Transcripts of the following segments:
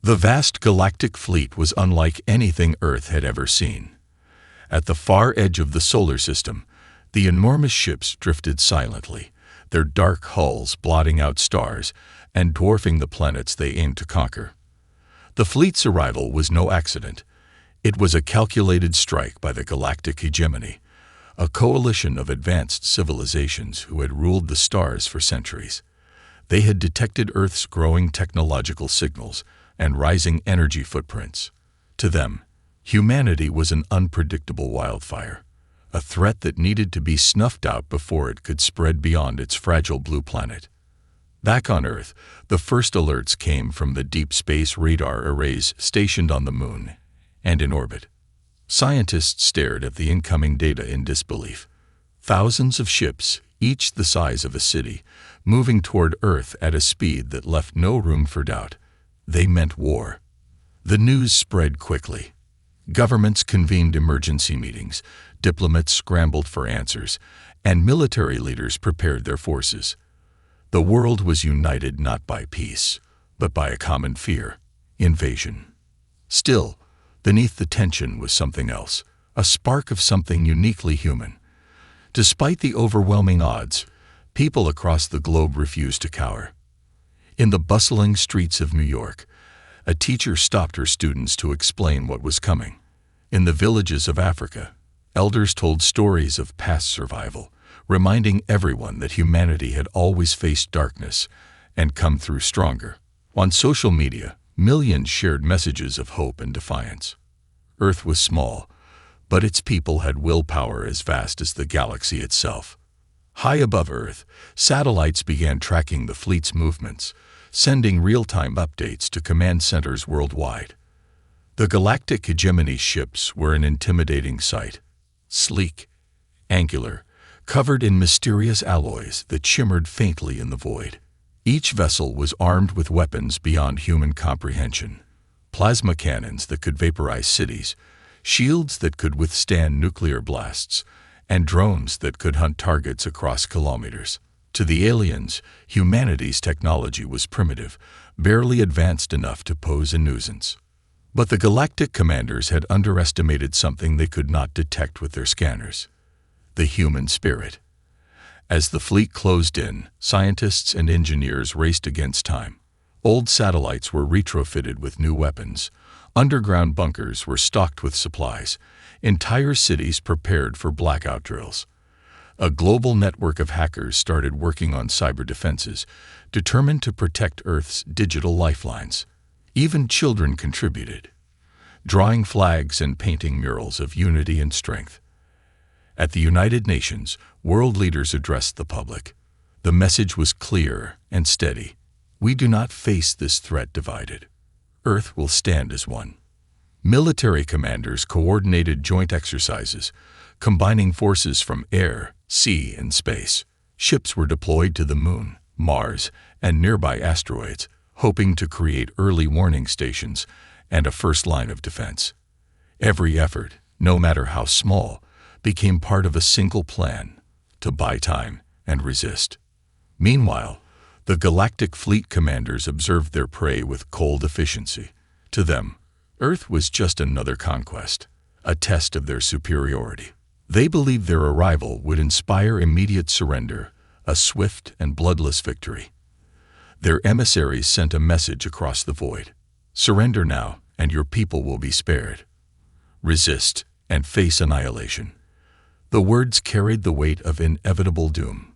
The vast galactic fleet was unlike anything Earth had ever seen. At the far edge of the solar system, the enormous ships drifted silently, their dark hulls blotting out stars and dwarfing the planets they aimed to conquer. The fleet's arrival was no accident. It was a calculated strike by the galactic hegemony, a coalition of advanced civilizations who had ruled the stars for centuries. They had detected Earth's growing technological signals and rising energy footprints. To them, humanity was an unpredictable wildfire, a threat that needed to be snuffed out before it could spread beyond its fragile blue planet. Back on Earth, the first alerts came from the deep space radar arrays stationed on the Moon and in orbit. Scientists stared at the incoming data in disbelief. Thousands of ships, each the size of a city, moving toward Earth at a speed that left no room for doubt. They meant war. The news spread quickly. Governments convened emergency meetings, diplomats scrambled for answers, and military leaders prepared their forces. The world was united not by peace, but by a common fear: invasion. Still, beneath the tension was something else, a spark of something uniquely human. Despite the overwhelming odds, people across the globe refused to cower. In the bustling streets of New York, a teacher stopped her students to explain what was coming. In the villages of Africa, elders told stories of past survival, reminding everyone that humanity had always faced darkness and come through stronger. On social media, millions shared messages of hope and defiance. Earth was small, but its people had willpower as vast as the galaxy itself. High above Earth, satellites began tracking the fleet's movements, sending real-time updates to command centers worldwide. The galactic hegemony ships were an intimidating sight. Sleek, angular, covered in mysterious alloys that shimmered faintly in the void. Each vessel was armed with weapons beyond human comprehension: plasma cannons that could vaporize cities, shields that could withstand nuclear blasts, and drones that could hunt targets across kilometers. To the aliens, humanity's technology was primitive, barely advanced enough to pose a nuisance. But the galactic commanders had underestimated something they could not detect with their scanners: the human spirit. As the fleet closed in, scientists and engineers raced against time. Old satellites were retrofitted with new weapons. Underground bunkers were stocked with supplies. Entire cities prepared for blackout drills. A global network of hackers started working on cyber defenses, determined to protect Earth's digital lifelines. Even children contributed, drawing flags and painting murals of unity and strength. At the United Nations, world leaders addressed the public. The message was clear and steady: we do not face this threat divided. Earth will stand as one. Military commanders coordinated joint exercises, combining forces from air, sea, and space. Ships were deployed to the Moon, Mars, and nearby asteroids, hoping to create early warning stations and a first line of defense. Every effort, no matter how small, became part of a single plan: to buy time and resist. Meanwhile, the galactic fleet commanders observed their prey with cold efficiency. To them, Earth was just another conquest, a test of their superiority. They believed their arrival would inspire immediate surrender, a swift and bloodless victory. Their emissaries sent a message across the void: surrender now, and your people will be spared. Resist, and face annihilation. The words carried the weight of inevitable doom.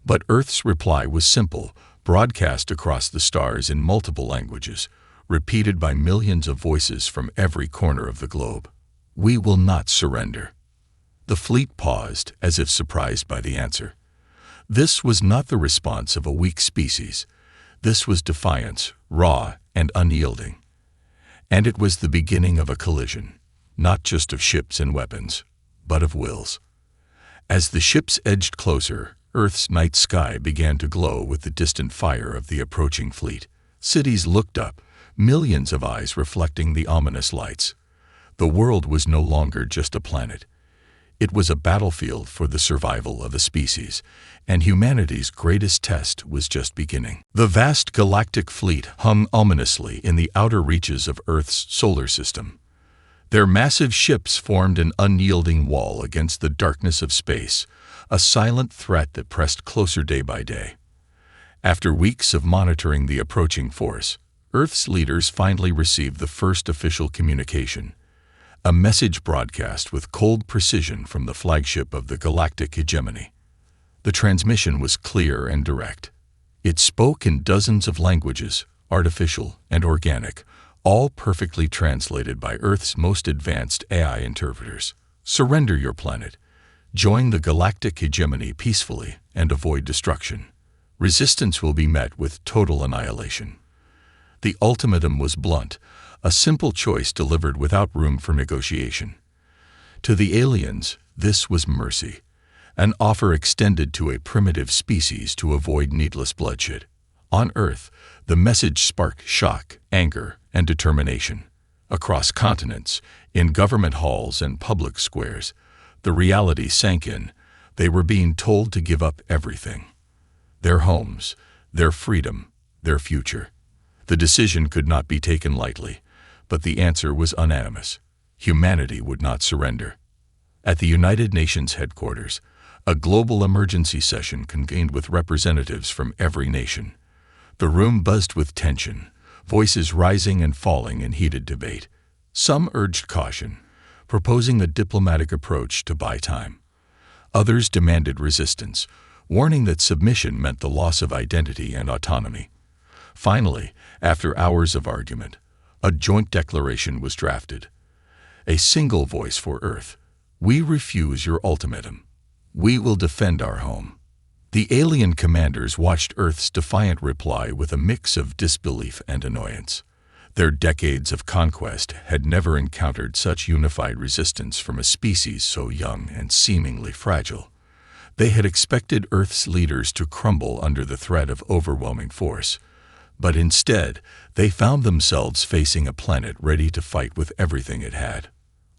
But Earth's reply was simple, broadcast across the stars in multiple languages, repeated by millions of voices from every corner of the globe: we will not surrender. The fleet paused, as if surprised by the answer. This was not the response of a weak species. This was defiance, raw and unyielding. And it was the beginning of a collision, not just of ships and weapons, but of wills. As the ships edged closer, Earth's night sky began to glow with the distant fire of the approaching fleet. Cities looked up, millions of eyes reflecting the ominous lights. The world was no longer just a planet. It was a battlefield for the survival of a species, and humanity's greatest test was just beginning. The vast galactic fleet hung ominously in the outer reaches of Earth's solar system. Their massive ships formed an unyielding wall against the darkness of space, a silent threat that pressed closer day by day. After weeks of monitoring the approaching force, Earth's leaders finally received the first official communication, a message broadcast with cold precision from the flagship of the galactic hegemony. The transmission was clear and direct. It spoke in dozens of languages, artificial and organic, all perfectly translated by Earth's most advanced AI interpreters. Surrender your planet. Join the galactic hegemony peacefully and avoid destruction. Resistance will be met with total annihilation. The ultimatum was blunt, a simple choice delivered without room for negotiation. To the aliens, this was mercy, an offer extended to a primitive species to avoid needless bloodshed. On Earth, the message sparked shock, anger, and determination. Across continents, in government halls and public squares, the reality sank in. They were being told to give up everything. Their homes, their freedom, their future. The decision could not be taken lightly, but the answer was unanimous. Humanity would not surrender. At the United Nations headquarters, a global emergency session convened with representatives from every nation. The room buzzed with tension, voices rising and falling in heated debate. Some urged caution, proposing a diplomatic approach to buy time. Others demanded resistance, warning that submission meant the loss of identity and autonomy. Finally, after hours of argument, a joint declaration was drafted. A single voice for Earth. We refuse your ultimatum. We will defend our home. The alien commanders watched Earth's defiant reply with a mix of disbelief and annoyance. Their decades of conquest had never encountered such unified resistance from a species so young and seemingly fragile. They had expected Earth's leaders to crumble under the threat of overwhelming force. But instead, they found themselves facing a planet ready to fight with everything it had.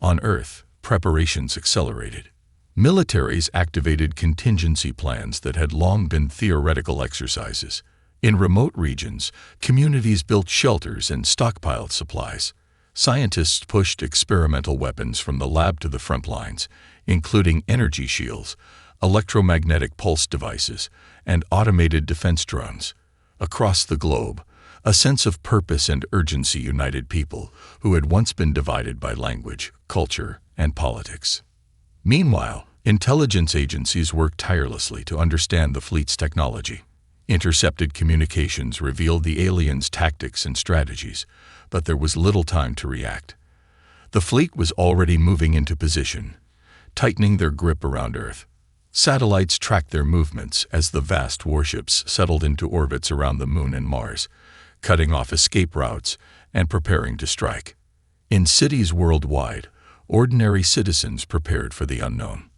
On Earth, preparations accelerated. Militaries activated contingency plans that had long been theoretical exercises. In remote regions, communities built shelters and stockpiled supplies. Scientists pushed experimental weapons from the lab to the front lines, including energy shields, electromagnetic pulse devices, and automated defense drones. Across the globe, a sense of purpose and urgency united people who had once been divided by language, culture, and politics. Meanwhile, intelligence agencies worked tirelessly to understand the fleet's technology. Intercepted communications revealed the aliens' tactics and strategies, but there was little time to react. The fleet was already moving into position, tightening their grip around Earth. Satellites tracked their movements as the vast warships settled into orbits around the Moon and Mars, cutting off escape routes and preparing to strike. In cities worldwide, ordinary citizens prepared for the unknown.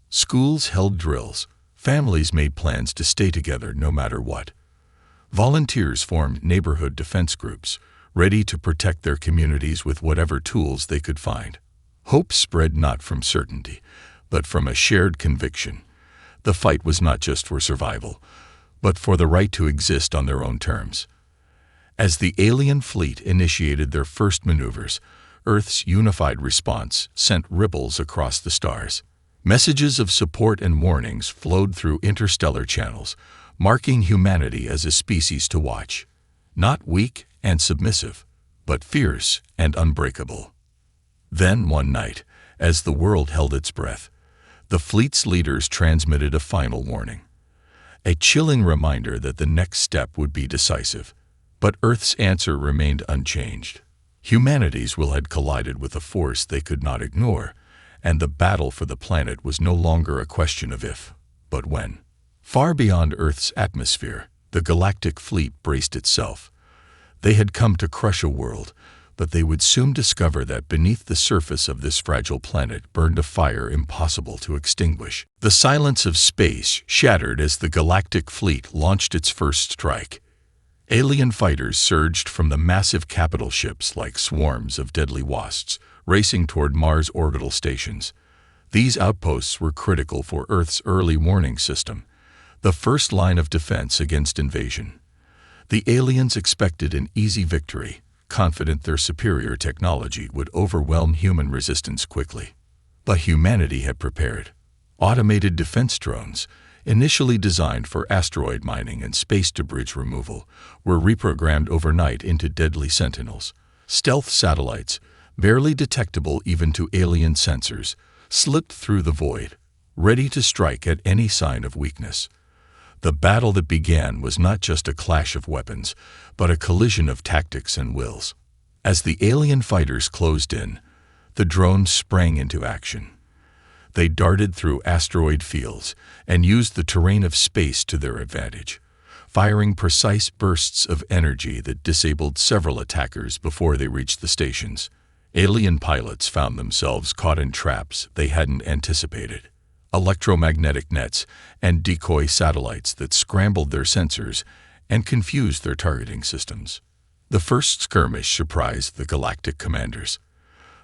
Schools held drills. Families made plans to stay together no matter what. Volunteers formed neighborhood defense groups, ready to protect their communities with whatever tools they could find. Hope spread not from certainty, but from a shared conviction. The fight was not just for survival, but for the right to exist on their own terms. As the alien fleet initiated their first maneuvers, Earth's unified response sent ripples across the stars. Messages of support and warnings flowed through interstellar channels, marking humanity as a species to watch. Not weak and submissive, but fierce and unbreakable. Then one night, as the world held its breath, the fleet's leaders transmitted a final warning. A chilling reminder that the next step would be decisive. But Earth's answer remained unchanged. Humanity's will had collided with a force they could not ignore, and the battle for the planet was no longer a question of if, but when. Far beyond Earth's atmosphere, the galactic fleet braced itself. They had come to crush a world, but they would soon discover that beneath the surface of this fragile planet burned a fire impossible to extinguish. The silence of space shattered as the galactic fleet launched its first strike. Alien fighters surged from the massive capital ships like swarms of deadly wasps, racing toward Mars orbital stations. These outposts were critical for Earth's early warning system, the first line of defense against invasion. The aliens expected an easy victory, confident their superior technology would overwhelm human resistance quickly. But humanity had prepared. Automated defense drones, initially designed for asteroid mining and space debris removal, were reprogrammed overnight into deadly sentinels. Stealth satellites, barely detectable even to alien sensors, slipped through the void, ready to strike at any sign of weakness. The battle that began was not just a clash of weapons, but a collision of tactics and wills. As the alien fighters closed in, the drones sprang into action. They darted through asteroid fields and used the terrain of space to their advantage, firing precise bursts of energy that disabled several attackers before they reached the stations. Alien pilots found themselves caught in traps they hadn't anticipated. Electromagnetic nets and decoy satellites that scrambled their sensors and confused their targeting systems. The first skirmish surprised the Galactic commanders.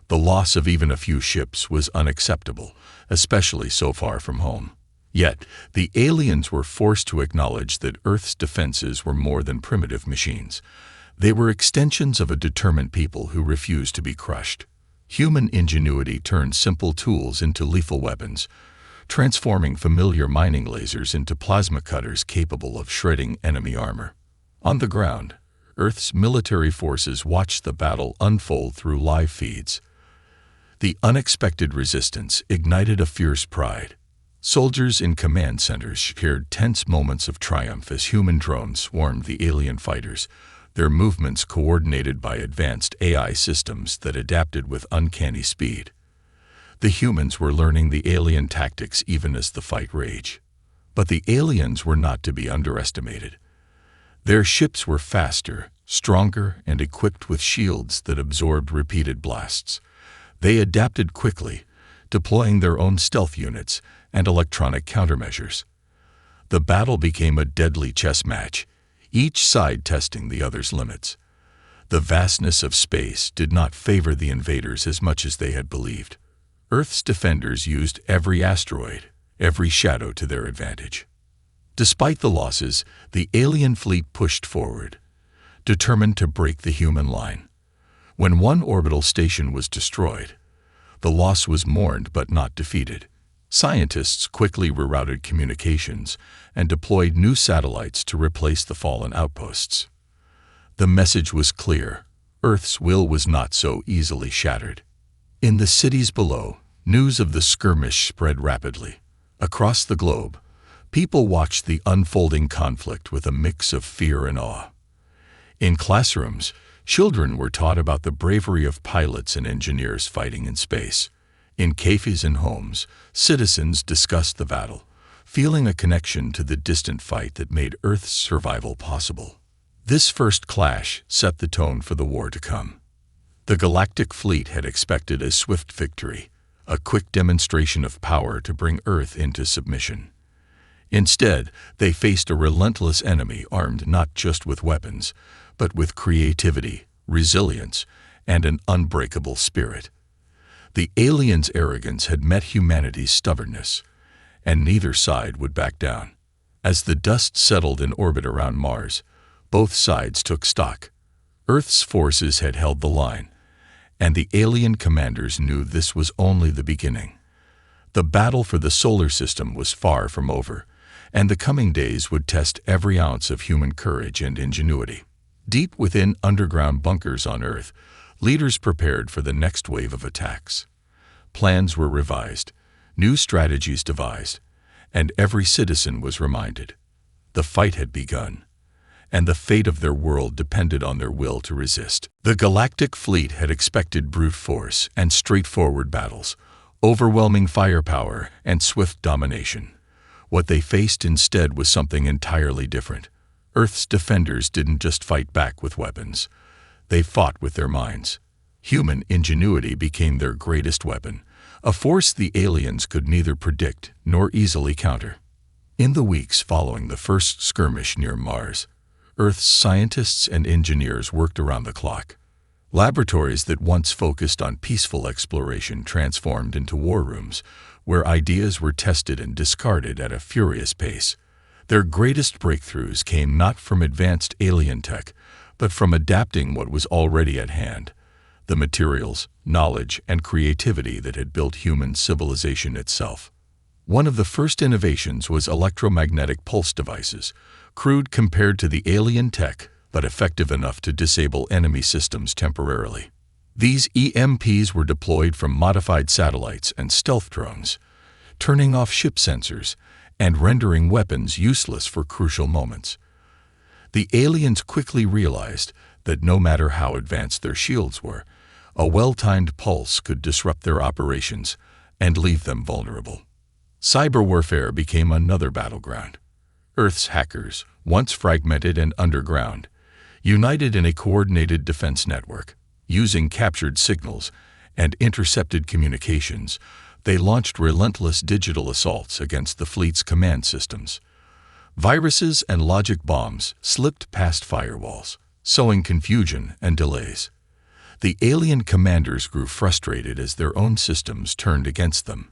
The loss of even a few ships was unacceptable, especially so far from home. Yet, the aliens were forced to acknowledge that Earth's defenses were more than primitive machines. They were extensions of a determined people who refused to be crushed. Human ingenuity turned simple tools into lethal weapons, transforming familiar mining lasers into plasma cutters capable of shredding enemy armor. On the ground, Earth's military forces watched the battle unfold through live feeds. The unexpected resistance ignited a fierce pride. Soldiers in command centers shared tense moments of triumph as human drones swarmed the alien fighters, their movements coordinated by advanced AI systems that adapted with uncanny speed. The humans were learning the alien tactics even as the fight raged. But the aliens were not to be underestimated. Their ships were faster, stronger, and equipped with shields that absorbed repeated blasts. They adapted quickly, deploying their own stealth units and electronic countermeasures. The battle became a deadly chess match, each side testing the other's limits. The vastness of space did not favor the invaders as much as they had believed. Earth's defenders used every asteroid, every shadow to their advantage. Despite the losses, the alien fleet pushed forward, determined to break the human line. When one orbital station was destroyed, the loss was mourned but not defeated. Scientists quickly rerouted communications and deployed new satellites to replace the fallen outposts. The message was clear: Earth's will was not so easily shattered. In the cities below, news of the skirmish spread rapidly. Across the globe, people watched the unfolding conflict with a mix of fear and awe. In classrooms, children were taught about the bravery of pilots and engineers fighting in space. In cafes and homes, citizens discussed the battle, feeling a connection to the distant fight that made Earth's survival possible. This first clash set the tone for the war to come. The Galactic fleet had expected a swift victory, a quick demonstration of power to bring Earth into submission. Instead, they faced a relentless enemy armed not just with weapons, but with creativity, resilience, and an unbreakable spirit. The aliens' arrogance had met humanity's stubbornness, and neither side would back down. As the dust settled in orbit around Mars, both sides took stock. Earth's forces had held the line, and the alien commanders knew this was only the beginning. The battle for the solar system was far from over, and the coming days would test every ounce of human courage and ingenuity. Deep within underground bunkers on Earth, leaders prepared for the next wave of attacks. Plans were revised, new strategies devised, and every citizen was reminded. The fight had begun, and the fate of their world depended on their will to resist. The Galactic fleet had expected brute force and straightforward battles, overwhelming firepower and swift domination. What they faced instead was something entirely different. Earth's defenders didn't just fight back with weapons. They fought with their minds. Human ingenuity became their greatest weapon, a force the aliens could neither predict nor easily counter. In the weeks following the first skirmish near Mars, Earth's scientists and engineers worked around the clock. Laboratories that once focused on peaceful exploration transformed into war rooms, where ideas were tested and discarded at a furious pace. Their greatest breakthroughs came not from advanced alien tech, but from adapting what was already at hand: the materials, knowledge, and creativity that had built human civilization itself. One of the first innovations was electromagnetic pulse devices, crude compared to the alien tech, but effective enough to disable enemy systems temporarily. These EMPs were deployed from modified satellites and stealth drones, turning off ship sensors and rendering weapons useless for crucial moments. The aliens quickly realized that no matter how advanced their shields were, a well-timed pulse could disrupt their operations and leave them vulnerable. Cyber warfare became another battleground. Earth's hackers, once fragmented and underground, united in a coordinated defense network. Using captured signals and intercepted communications, they launched relentless digital assaults against the fleet's command systems. Viruses and logic bombs slipped past firewalls, sowing confusion and delays. The alien commanders grew frustrated as their own systems turned against them,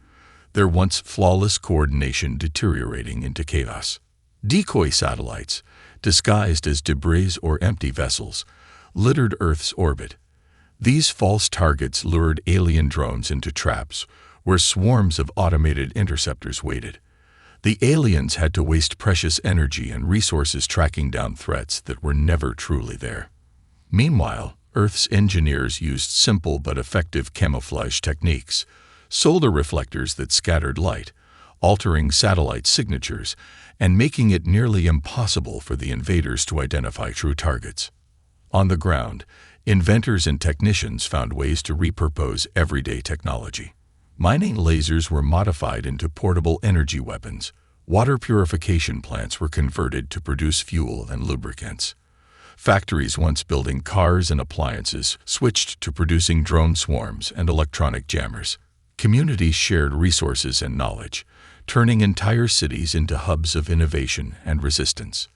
their once flawless coordination deteriorating into chaos. Decoy satellites, disguised as debris or empty vessels, littered Earth's orbit. These false targets lured alien drones into traps where swarms of automated interceptors waited. The aliens had to waste precious energy and resources tracking down threats that were never truly there. Meanwhile, Earth's engineers used simple but effective camouflage techniques: solar reflectors that scattered light, altering satellite signatures, and making it nearly impossible for the invaders to identify true targets. On the ground, inventors and technicians found ways to repurpose everyday technology. Mining lasers were modified into portable energy weapons. Water purification plants were converted to produce fuel and lubricants. Factories once building cars and appliances switched to producing drone swarms and electronic jammers. Communities shared resources and knowledge, turning entire cities into hubs of innovation and resistance.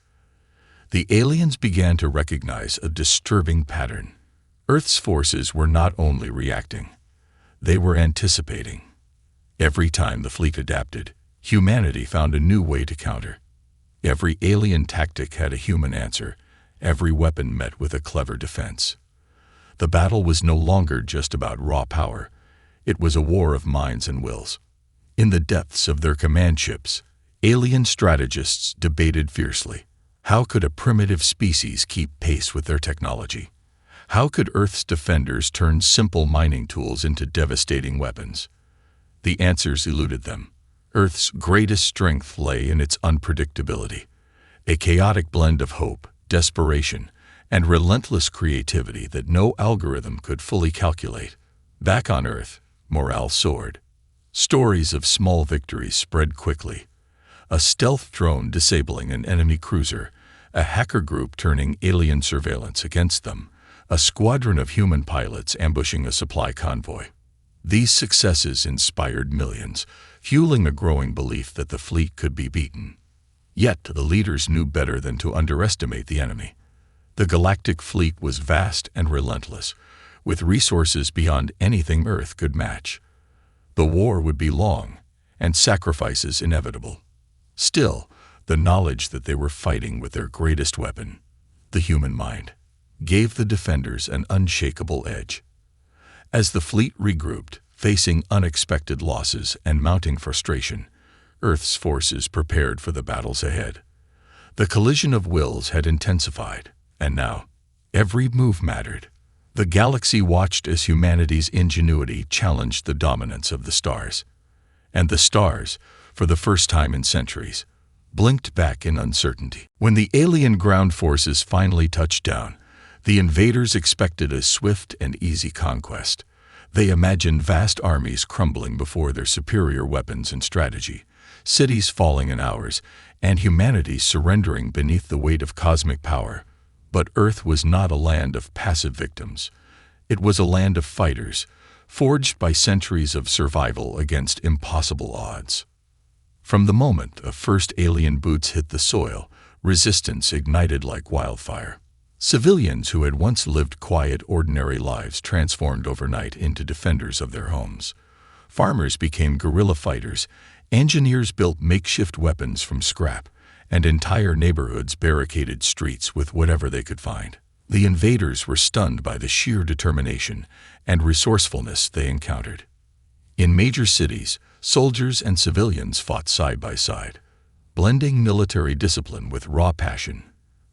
The aliens began to recognize a disturbing pattern. Earth's forces were not only reacting, they were anticipating. Every time the fleet adapted, humanity found a new way to counter. Every alien tactic had a human answer, every weapon met with a clever defense. The battle was no longer just about raw power, it was a war of minds and wills. In the depths of their command ships, alien strategists debated fiercely. How could a primitive species keep pace with their technology? How could Earth's defenders turn simple mining tools into devastating weapons? The answers eluded them. Earth's greatest strength lay in its unpredictability, a chaotic blend of hope, desperation, and relentless creativity that no algorithm could fully calculate. Back on Earth, morale soared. Stories of small victories spread quickly. A stealth drone disabling an enemy cruiser, a hacker group turning alien surveillance against them, a squadron of human pilots ambushing a supply convoy. These successes inspired millions, fueling a growing belief that the fleet could be beaten. Yet the leaders knew better than to underestimate the enemy. The Galactic fleet was vast and relentless, with resources beyond anything Earth could match. The war would be long, and sacrifices inevitable. Still, the knowledge that they were fighting with their greatest weapon, the human mind, gave the defenders an unshakable edge. As the fleet regrouped, facing unexpected losses and mounting frustration, Earth's forces prepared for the battles ahead. The collision of wills had intensified, and now, every move mattered. The galaxy watched as humanity's ingenuity challenged the dominance of the stars. And the stars, for the first time in centuries, blinked back in uncertainty. When the alien ground forces finally touched down, the invaders expected a swift and easy conquest. They imagined vast armies crumbling before their superior weapons and strategy, cities falling in hours, and humanity surrendering beneath the weight of cosmic power. But Earth was not a land of passive victims. It was a land of fighters, forged by centuries of survival against impossible odds. From the moment the first alien boots hit the soil, resistance ignited like wildfire. Civilians who had once lived quiet, ordinary lives transformed overnight into defenders of their homes. Farmers became guerrilla fighters, engineers built makeshift weapons from scrap, and entire neighborhoods barricaded streets with whatever they could find. The invaders were stunned by the sheer determination and resourcefulness they encountered. In major cities, soldiers and civilians fought side by side, blending military discipline with raw passion.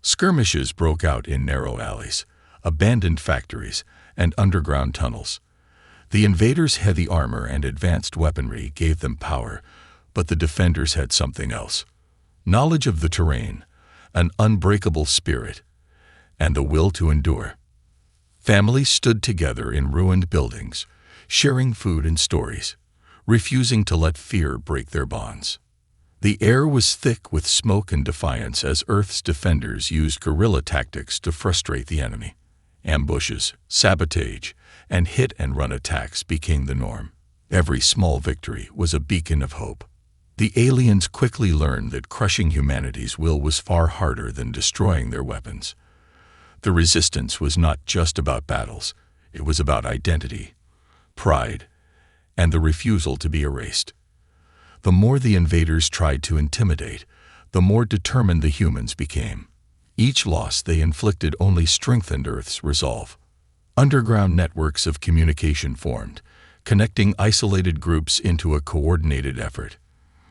Skirmishes broke out in narrow alleys, abandoned factories, and underground tunnels. The invaders' heavy armor and advanced weaponry gave them power, but the defenders had something else: knowledge of the terrain, an unbreakable spirit, and the will to endure. Families stood together in ruined buildings, sharing food and stories, refusing to let fear break their bonds. The air was thick with smoke and defiance as Earth's defenders used guerrilla tactics to frustrate the enemy. Ambushes, sabotage, and hit-and-run attacks became the norm. Every small victory was a beacon of hope. The aliens quickly learned that crushing humanity's will was far harder than destroying their weapons. The resistance was not just about battles. It was about identity, pride, and the refusal to be erased. The more the invaders tried to intimidate, the more determined the humans became. Each loss they inflicted only strengthened Earth's resolve. Underground networks of communication formed, connecting isolated groups into a coordinated effort.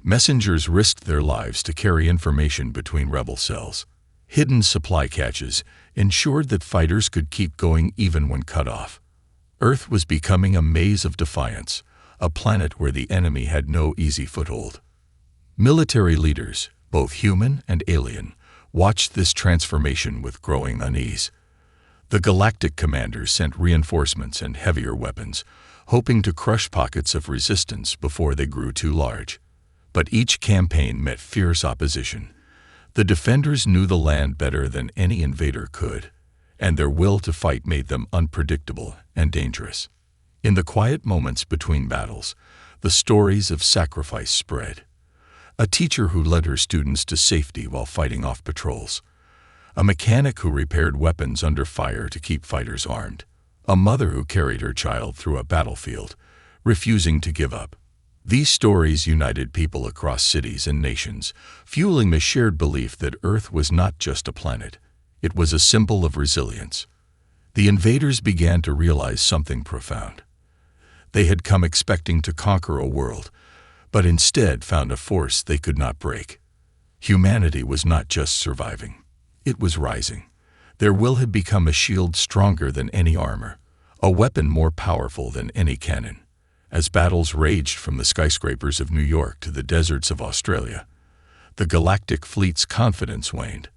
Messengers risked their lives to carry information between rebel cells. Hidden supply caches ensured that fighters could keep going even when cut off. Earth was becoming a maze of defiance, a planet where the enemy had no easy foothold. Military leaders, both human and alien, watched this transformation with growing unease. The Galactic commanders sent reinforcements and heavier weapons, hoping to crush pockets of resistance before they grew too large. But each campaign met fierce opposition. The defenders knew the land better than any invader could, and their will to fight made them unpredictable and dangerous. In the quiet moments between battles, the stories of sacrifice spread. A teacher who led her students to safety while fighting off patrols. A mechanic who repaired weapons under fire to keep fighters armed. A mother who carried her child through a battlefield, refusing to give up. These stories united people across cities and nations, fueling the shared belief that Earth was not just a planet. It was a symbol of resilience. The invaders began to realize something profound. They had come expecting to conquer a world, but instead found a force they could not break. Humanity was not just surviving. It was rising. Their will had become a shield stronger than any armor, a weapon more powerful than any cannon. As battles raged from the skyscrapers of New York to the deserts of Australia, the Galactic fleet's confidence waned.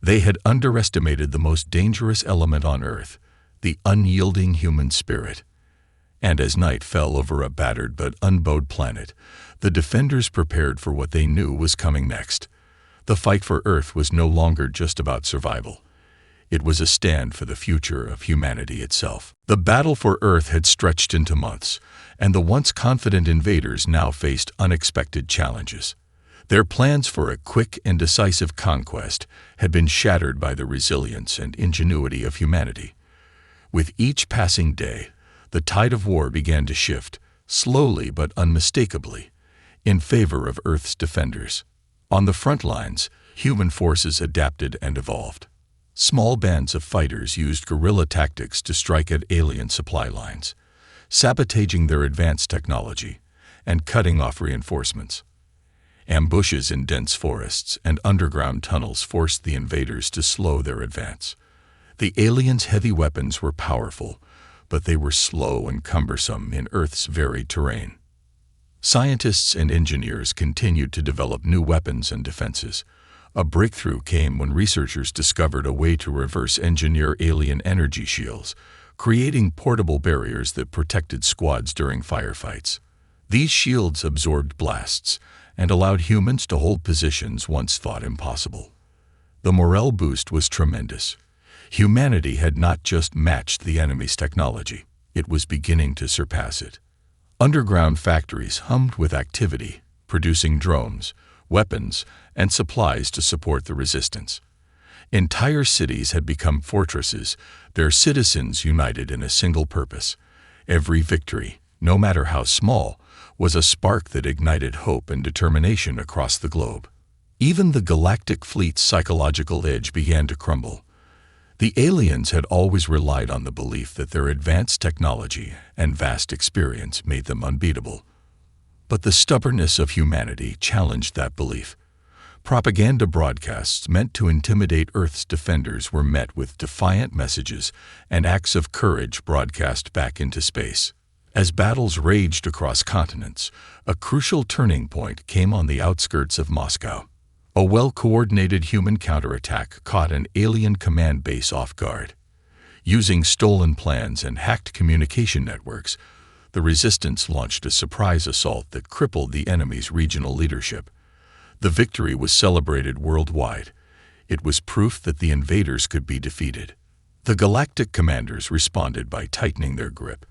They had underestimated the most dangerous element on Earth, the unyielding human spirit. And as night fell over a battered but unbowed planet, the defenders prepared for what they knew was coming next. The fight for Earth was no longer just about survival. It was a stand for the future of humanity itself. The battle for Earth had stretched into months, and the once confident invaders now faced unexpected challenges. Their plans for a quick and decisive conquest had been shattered by the resilience and ingenuity of humanity. With each passing day, the tide of war began to shift, slowly but unmistakably, in favor of Earth's defenders. On the front lines, human forces adapted and evolved. Small bands of fighters used guerrilla tactics to strike at alien supply lines, sabotaging their advanced technology and cutting off reinforcements. Ambushes in dense forests and underground tunnels forced the invaders to slow their advance. The aliens' heavy weapons were powerful, but they were slow and cumbersome in Earth's varied terrain. Scientists and engineers continued to develop new weapons and defenses. A breakthrough came when researchers discovered a way to reverse engineer alien energy shields, creating portable barriers that protected squads during firefights. These shields absorbed blasts and allowed humans to hold positions once thought impossible. The morale boost was tremendous. Humanity had not just matched the enemy's technology, it was beginning to surpass it. Underground factories hummed with activity, producing drones, weapons, and supplies to support the resistance. Entire cities had become fortresses, their citizens united in a single purpose. Every victory, no matter how small, was a spark that ignited hope and determination across the globe. Even the Galactic fleet's psychological edge began to crumble. The aliens had always relied on the belief that their advanced technology and vast experience made them unbeatable. But the stubbornness of humanity challenged that belief. Propaganda broadcasts meant to intimidate Earth's defenders were met with defiant messages and acts of courage broadcast back into space. As battles raged across continents, a crucial turning point came on the outskirts of Moscow. A well-coordinated human counterattack caught an alien command base off guard. Using stolen plans and hacked communication networks, the resistance launched a surprise assault that crippled the enemy's regional leadership. The victory was celebrated worldwide. It was proof that the invaders could be defeated. The Galactic commanders responded by tightening their grip.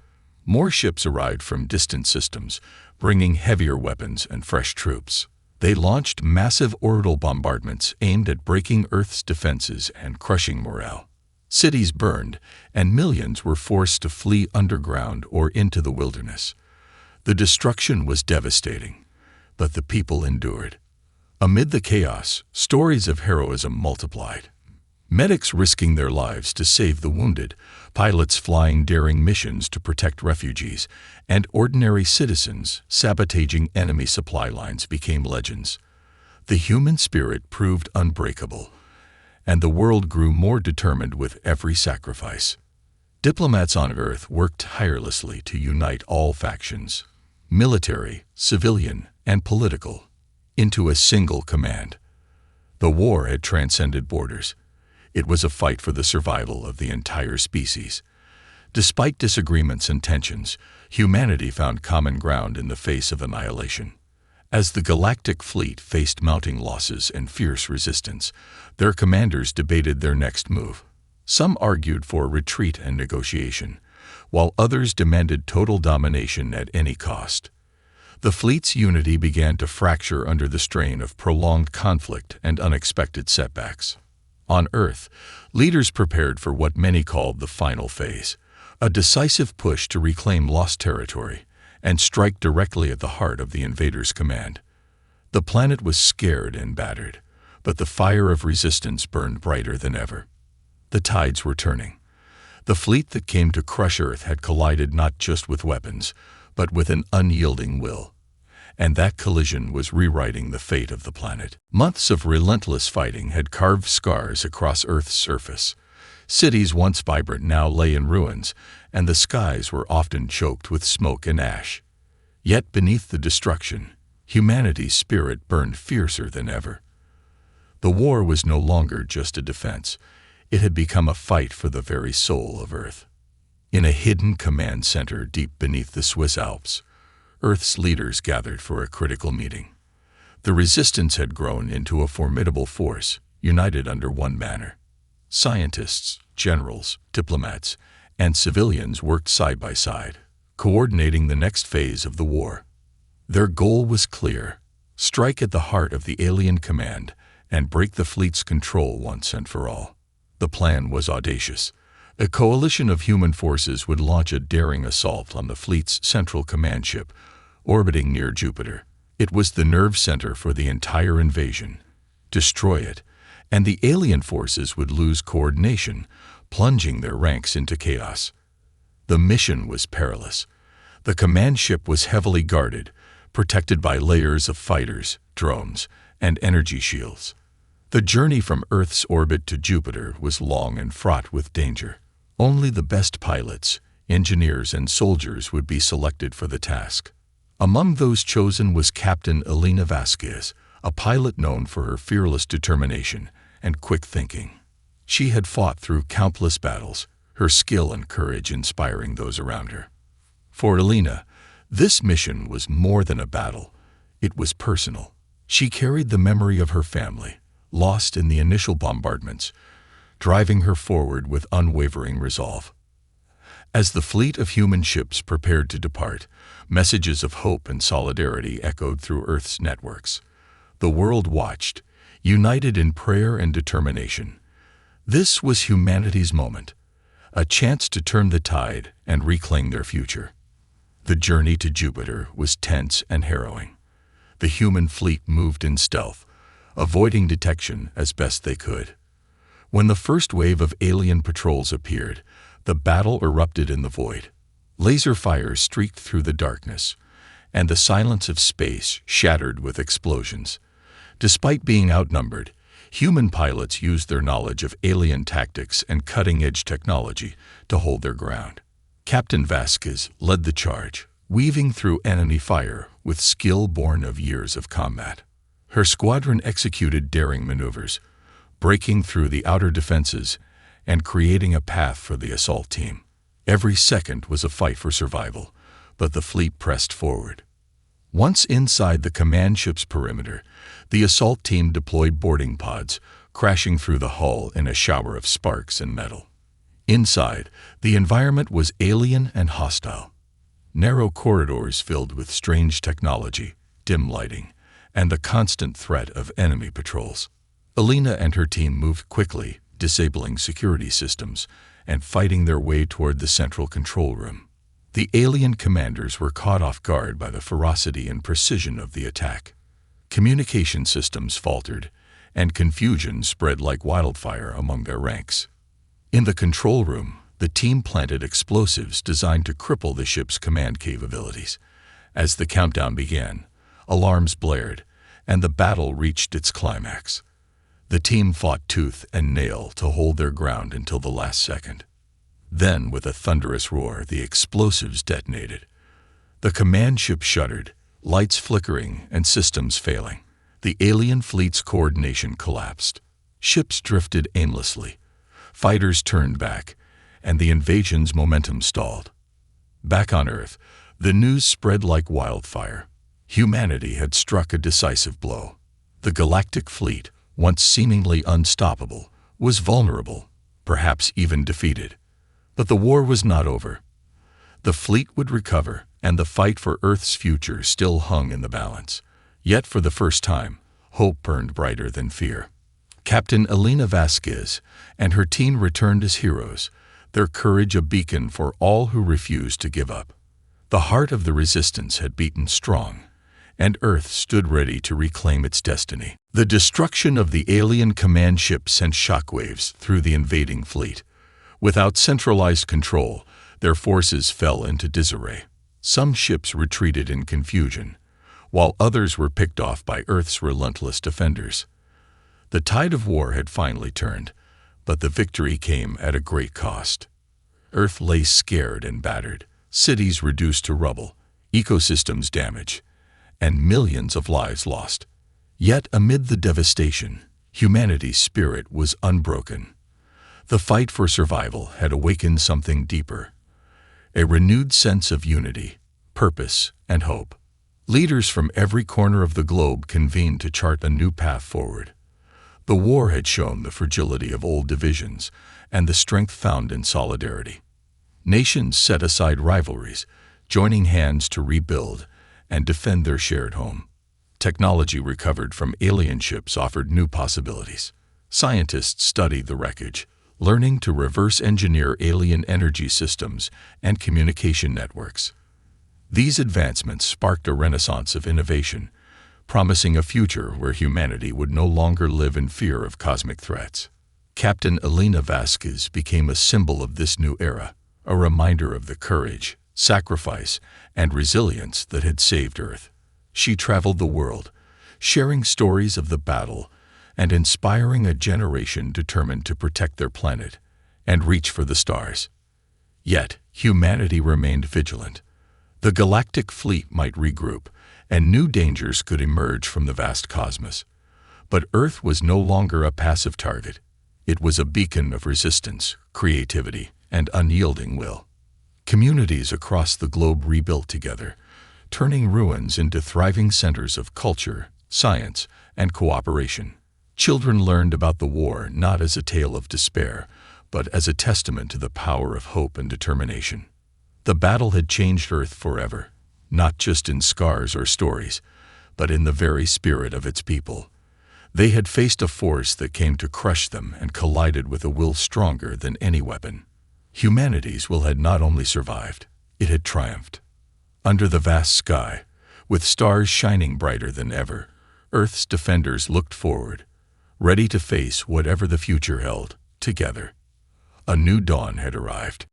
More ships arrived from distant systems, bringing heavier weapons and fresh troops. They launched massive orbital bombardments aimed at breaking Earth's defenses and crushing morale. Cities burned, and millions were forced to flee underground or into the wilderness. The destruction was devastating, but the people endured. Amid the chaos, stories of heroism multiplied. Medics risking their lives to save the wounded, pilots flying daring missions to protect refugees, and ordinary citizens sabotaging enemy supply lines became legends. The human spirit proved unbreakable, and the world grew more determined with every sacrifice. Diplomats on Earth worked tirelessly to unite all factions, military, civilian, and political, into a single command. The war had transcended borders. It was a fight for the survival of the entire species. Despite disagreements and tensions, humanity found common ground in the face of annihilation. As the Galactic fleet faced mounting losses and fierce resistance, their commanders debated their next move. Some argued for retreat and negotiation, while others demanded total domination at any cost. The fleet's unity began to fracture under the strain of prolonged conflict and unexpected setbacks. On Earth, leaders prepared for what many called the final phase, a decisive push to reclaim lost territory and strike directly at the heart of the invaders' command. The planet was scared and battered, but the fire of resistance burned brighter than ever. The tides were turning. The fleet that came to crush Earth had collided not just with weapons, but with an unyielding will. And that collision was rewriting the fate of the planet. Months of relentless fighting had carved scars across Earth's surface. Cities once vibrant now lay in ruins, and the skies were often choked with smoke and ash. Yet beneath the destruction, humanity's spirit burned fiercer than ever. The war was no longer just a defense. It had become a fight for the very soul of Earth. In a hidden command center deep beneath the Swiss Alps, Earth's leaders gathered for a critical meeting. The resistance had grown into a formidable force, united under one banner. Scientists, generals, diplomats, and civilians worked side by side, coordinating the next phase of the war. Their goal was clear: strike at the heart of the alien command and break the fleet's control once and for all. The plan was audacious. A coalition of human forces would launch a daring assault on the fleet's central command ship, orbiting near Jupiter. It was the nerve center for the entire invasion. Destroy it, and the alien forces would lose coordination, plunging their ranks into chaos. The mission was perilous. The command ship was heavily guarded, protected by layers of fighters, drones, and energy shields. The journey from Earth's orbit to Jupiter was long and fraught with danger. Only the best pilots, engineers, and soldiers would be selected for the task. Among those chosen was Captain Elena Vasquez, a pilot known for her fearless determination and quick thinking. She had fought through countless battles, her skill and courage inspiring those around her. For Elena, this mission was more than a battle. It was personal. She carried the memory of her family, lost in the initial bombardments, driving her forward with unwavering resolve. As the fleet of human ships prepared to depart, messages of hope and solidarity echoed through Earth's networks. The world watched, united in prayer and determination. This was humanity's moment, a chance to turn the tide and reclaim their future. The journey to Jupiter was tense and harrowing. The human fleet moved in stealth, avoiding detection as best they could. When the first wave of alien patrols appeared, the battle erupted in the void. Laser fires streaked through the darkness, and the silence of space shattered with explosions. Despite being outnumbered, human pilots used their knowledge of alien tactics and cutting-edge technology to hold their ground. Captain Vasquez led the charge, weaving through enemy fire with skill born of years of combat. Her squadron executed daring maneuvers, breaking through the outer defenses and creating a path for the assault team. Every second was a fight for survival, but the fleet pressed forward. Once inside the command ship's perimeter, the assault team deployed boarding pods, crashing through the hull in a shower of sparks and metal. Inside, the environment was alien and hostile. Narrow corridors filled with strange technology, dim lighting, and the constant threat of enemy patrols. Alina and her team moved quickly, disabling security systems and fighting their way toward the central control room. The alien commanders were caught off guard by the ferocity and precision of the attack. Communication systems faltered, and confusion spread like wildfire among their ranks. In the control room, the team planted explosives designed to cripple the ship's command capabilities. As the countdown began, alarms blared, and the battle reached its climax. The team fought tooth and nail to hold their ground until the last second. Then, with a thunderous roar, the explosives detonated. The command ship shuddered, lights flickering and systems failing. The alien fleet's coordination collapsed. Ships drifted aimlessly. Fighters turned back, and the invasion's momentum stalled. Back on Earth, the news spread like wildfire. Humanity had struck a decisive blow. The Galactic fleet, once seemingly unstoppable, was vulnerable, perhaps even defeated. But the war was not over. The fleet would recover, and the fight for Earth's future still hung in the balance. Yet for the first time, hope burned brighter than fear. Captain Alina Vasquez and her team returned as heroes, their courage a beacon for all who refused to give up. The heart of the resistance had beaten strong, and Earth stood ready to reclaim its destiny. The destruction of the alien command ship sent shockwaves through the invading fleet. Without centralized control, their forces fell into disarray. Some ships retreated in confusion, while others were picked off by Earth's relentless defenders. The tide of war had finally turned, but the victory came at a great cost. Earth lay scared and battered, cities reduced to rubble, ecosystems damaged, and millions of lives lost. Yet amid the devastation, humanity's spirit was unbroken. The fight for survival had awakened something deeper, a renewed sense of unity, purpose, and hope. Leaders from every corner of the globe convened to chart a new path forward. The war had shown the fragility of old divisions and the strength found in solidarity. Nations set aside rivalries, joining hands to rebuild and defend their shared home. Technology recovered from alien ships offered new possibilities. Scientists studied the wreckage, learning to reverse engineer alien energy systems and communication networks. These advancements sparked a renaissance of innovation, promising a future where humanity would no longer live in fear of cosmic threats. Captain Alina Vasquez became a symbol of this new era, a reminder of the courage, sacrifice, and resilience that had saved Earth. She traveled the world, sharing stories of the battle and inspiring a generation determined to protect their planet and reach for the stars. Yet, humanity remained vigilant. The Galactic fleet might regroup, and new dangers could emerge from the vast cosmos. But Earth was no longer a passive target. It was a beacon of resistance, creativity, and unyielding will. Communities across the globe rebuilt together, turning ruins into thriving centers of culture, science, and cooperation. Children learned about the war not as a tale of despair, but as a testament to the power of hope and determination. The battle had changed Earth forever, not just in scars or stories, but in the very spirit of its people. They had faced a force that came to crush them and collided with a will stronger than any weapon. Humanity's will had not only survived, it had triumphed. Under the vast sky, with stars shining brighter than ever, Earth's defenders looked forward, ready to face whatever the future held, together. A new dawn had arrived.